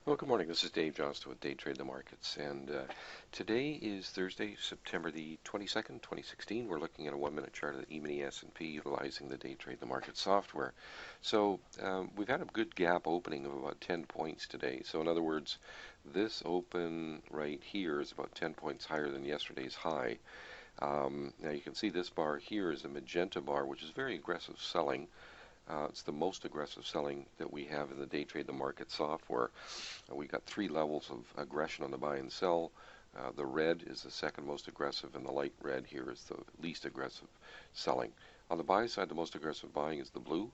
Well, good morning. This is Dave Johnston with Day Trade the Markets, and today is Thursday, September the 22nd, 2016. We're looking at a one-minute chart of the Emini S&P utilizing the Day Trade the Markets software. So we've had a good gap opening of about 10 points today. So in other words, this open right here is about 10 points higher than yesterday's high. Now you can see this bar here is a magenta bar, which is very aggressive selling. It's the most aggressive selling that we have in the Day Trade the Market software. We got three levels of aggression on the buy and sell. The red is the second most aggressive, and the light red here is the least aggressive selling. On the buy side, the most aggressive buying is the blue,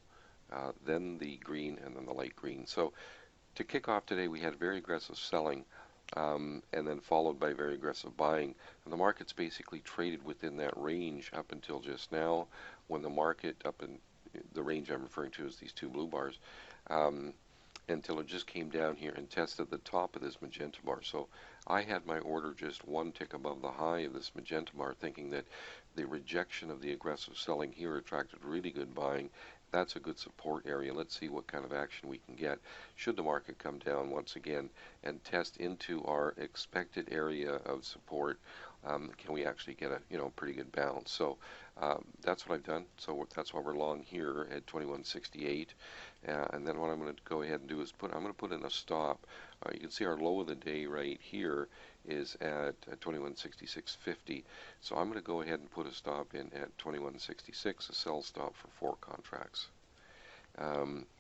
then the green, and then the light green. So to kick off today, we had very aggressive selling, and then followed by very aggressive buying. And the market's basically traded within that range up until just now, when the market up in the range I'm referring to is these two blue bars, until it just came down here and tested the top of this magenta bar. So I had my order just one tick above the high of this magenta bar, thinking that the rejection of the aggressive selling here attracted really good buying. That's a good support area. Let's see what kind of action we can get should the market come down once again and test into our expected area of support. Can we actually get a pretty good bounce? So that's what I've done. So that's why we're long here at 21.68. And then what I'm going to go ahead and do is I'm going to put in a stop. You can see our low of the day right here is at 21.66.50. So I'm going to go ahead and put a stop in at 21.66, a sell stop for 4 contracts.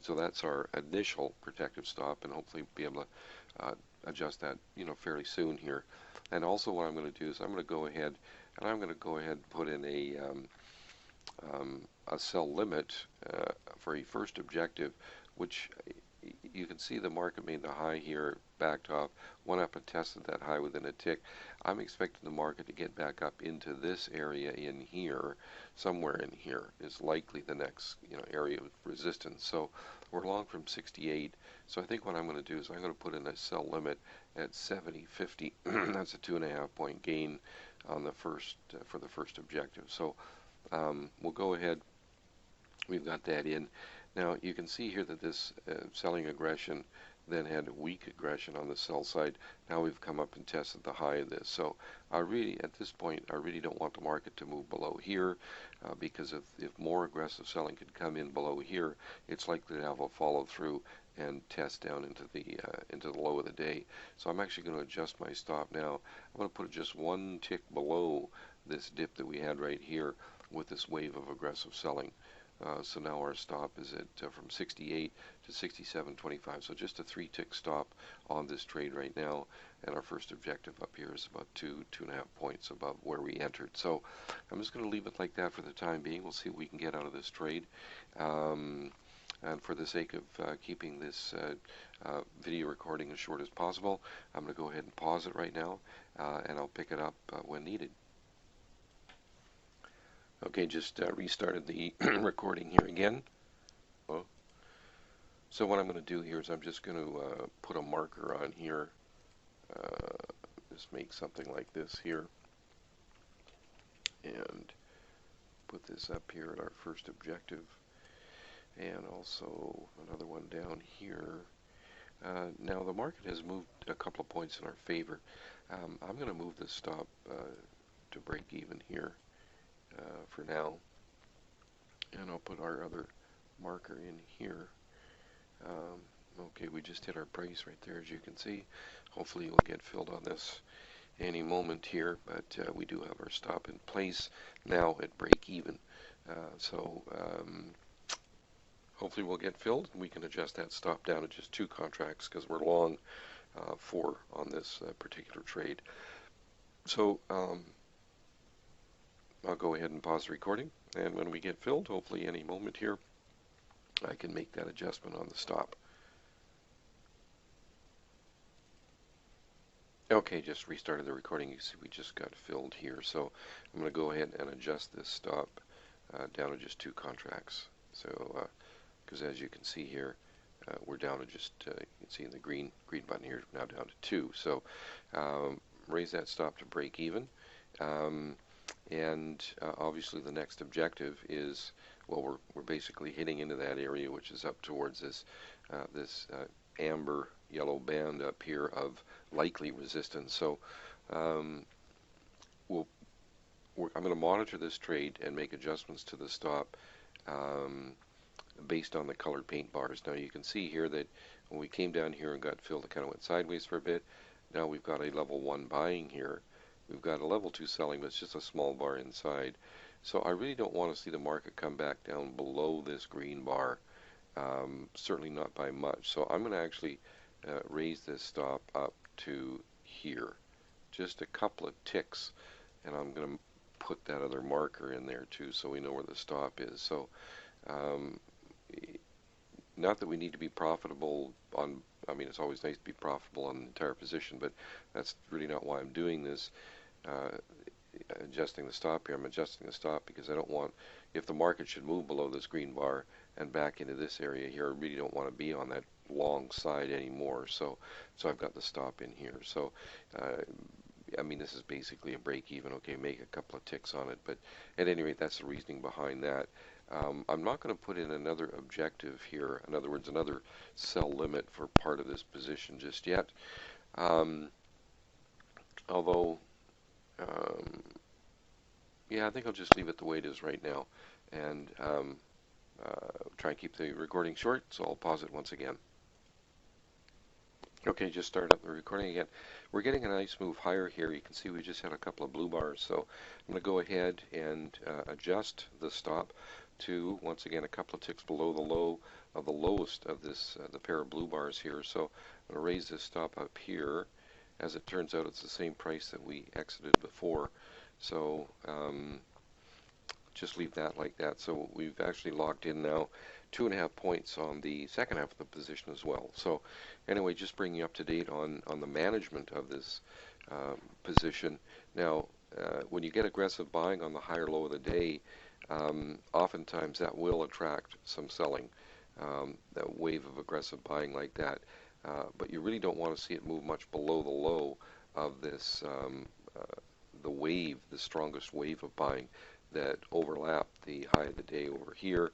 So that's our initial protective stop, and hopefully be able to adjust that fairly soon here. And also what I'm going to do is I'm going to go ahead and put in a sell limit for a first objective, which you can see the market made the high here, backed off, went up and tested that high within a tick. I'm expecting the market to get back up into this area in here, somewhere in here is likely the next area of resistance. So we're long from 68. So I think what I'm going to do is I'm going to put in a sell limit at 70.50. That's a 2.5 point gain on the first for the first objective. So we'll go ahead. We've got that in. Now you can see here that this selling aggression then had weak aggression on the sell side. Now we've come up and tested the high of this. So at this point, I really don't want the market to move below here, because if more aggressive selling could come in below here, it's likely to have a follow through and test down into the low of the day. So I'm actually going to adjust my stop now. I'm going to put it just one tick below this dip that we had right here with this wave of aggressive selling. So now our stop is at from 68 to 67.25. So just a 3-tick stop on this trade right now, and our first objective up here is about 2.5 points above where we entered. So I'm just going to leave it like that for the time being. We'll see what we can get out of this trade. And for the sake of keeping this video recording as short as possible, I'm going to go ahead and pause it right now, and I'll pick it up when needed. Okay, just restarted the recording here again. So what I'm going to do here is I'm just going to put a marker on here. Just make something like this here. And put this up here at our first objective. And also another one down here. Now the market has moved a couple of points in our favor. I'm going to move this stop to break even here. For now, and I'll put our other marker in here. Okay, we just hit our price right there, as you can see. Hopefully we'll get filled on this any moment here, but we do have our stop in place now at break even. So hopefully we'll get filled, and we can adjust that stop down to just 2 contracts because we're long 4 on this particular trade. So I'll go ahead and pause the recording, and when we get filled, hopefully any moment here, I can make that adjustment on the stop. Okay, just restarted the recording. You see we just got filled here, so I'm going to go ahead and adjust this stop down to just 2 contracts. So, because as you can see here, we're down to just, you can see in the green button here, now down to 2. So raise that stop to break even. And obviously the next objective is, well, we're basically hitting into that area, which is up towards this amber yellow band up here of likely resistance. So um, we'll, I'm going to monitor this trade and make adjustments to the stop um, based on the colored paint bars. Now you can see here that when we came down here and got filled, it kind of went sideways for a bit. Now we've got a level 1 buying here. We've got a level 2 selling, but it's just a small bar inside. So I really don't want to see the market come back down below this green bar. Certainly not by much. So I'm going to actually raise this stop up to here. Just a couple of ticks, and I'm going to put that other marker in there too so we know where the stop is. So um, not that we need to be profitable on, I mean, it's always nice to be profitable on the entire position, but that's really not why I'm doing this. Uh, Adjusting the stop here. I'm adjusting the stop because I don't want, if the market should move below this green bar and back into this area here, I really don't want to be on that long side anymore. So I've got the stop in here. So I mean, this is basically a break even. Okay, make a couple of ticks on it, but at any rate, that's the reasoning behind that. I'm not going to put in another objective here. In other words, another sell limit for part of this position just yet. Although yeah, I think I'll just leave it the way it is right now and try and keep the recording short, so I'll pause it once again. Okay, just start up the recording again. We're getting a nice move higher here. You can see we just had a couple of blue bars, so I'm going to go ahead and adjust the stop to, once again, a couple of ticks below the low of the lowest of this, the pair of blue bars here. So I'm going to raise this stop up here. As it turns out, it's the same price that we exited before. So just leave that like that. So we've actually locked in now 2.5 points on the second half of the position as well. So anyway, just bringing you up to date on the management of this position. Now, when you get aggressive buying on the higher low of the day, oftentimes that will attract some selling, that wave of aggressive buying like that. But you really don't want to see it move much below the low of this, the wave, the strongest wave of buying that overlapped the high of the day over here,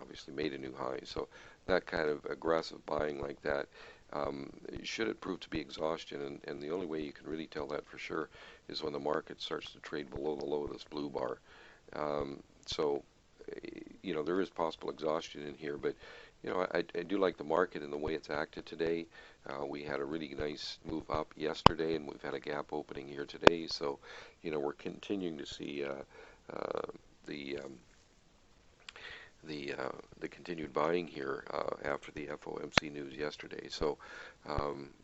obviously made a new high. So that kind of aggressive buying like that, should it prove to be exhaustion, and the only way you can really tell that for sure is when the market starts to trade below the low of this blue bar. So, you know, there is possible exhaustion in here, but you know, I do like the market and the way it's acted today. We had a really nice move up yesterday, and we've had a gap opening here today. So, you know, we're continuing to see the continued buying here after the FOMC news yesterday. So,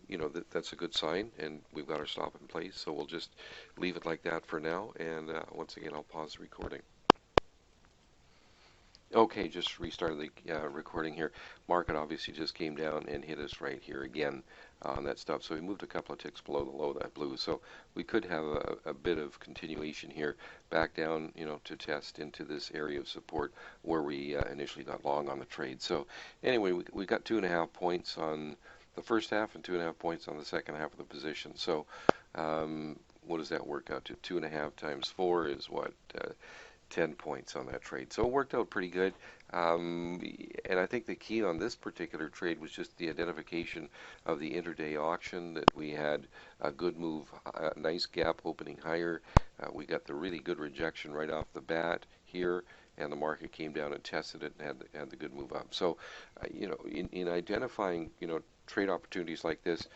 you know, that's a good sign, and we've got our stop in place. So we'll just leave it like that for now. And once again, I'll pause the recording. Okay, just restarted the recording here. Market obviously just came down and hit us right here again on that stuff. So we moved a couple of ticks below the low of that blue. So we could have a bit of continuation here back down, you know, to test into this area of support where we initially got long on the trade. So anyway, we got 2.5 points on the first half and 2.5 points on the second half of the position. So what does that work out to? 2.5 times 4 is what? 10 points on that trade. So it worked out pretty good. And I think the key on this particular trade was just the identification of the intraday auction, that we had a good move, a nice gap opening higher. We got the really good rejection right off the bat here, and the market came down and tested it and had the good move up. So, you know, in identifying, you know, trade opportunities like this,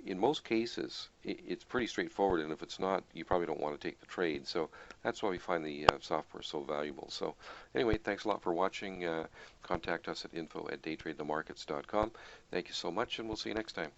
in most cases, it's pretty straightforward, and if it's not, you probably don't want to take the trade. So that's why we find the software so valuable. So anyway, thanks a lot for watching. Contact us at info@daytradethemarkets.com. Thank you so much, and we'll see you next time.